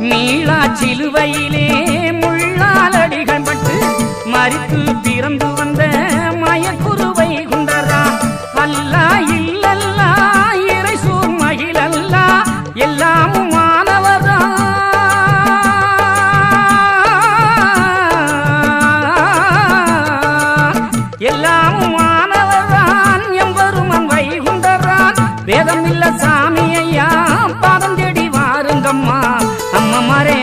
மீளா சிலுவையிலே முள்ளாலடிகள் பட்டு மறித்து பிறந்து வந்த மயக்குருவை குண்டரா அல்லா இல்லல்லா இறைசூர் மகிழல்லா எல்லாமும் மாணவரா எல்லாமும் மாணவரான் எம்பெருமன் வைகுண்டரான் வேதம் இல்ல சாமி ஐயா பாதம் தேடி வாருங்கம்மா அம்மா மாறே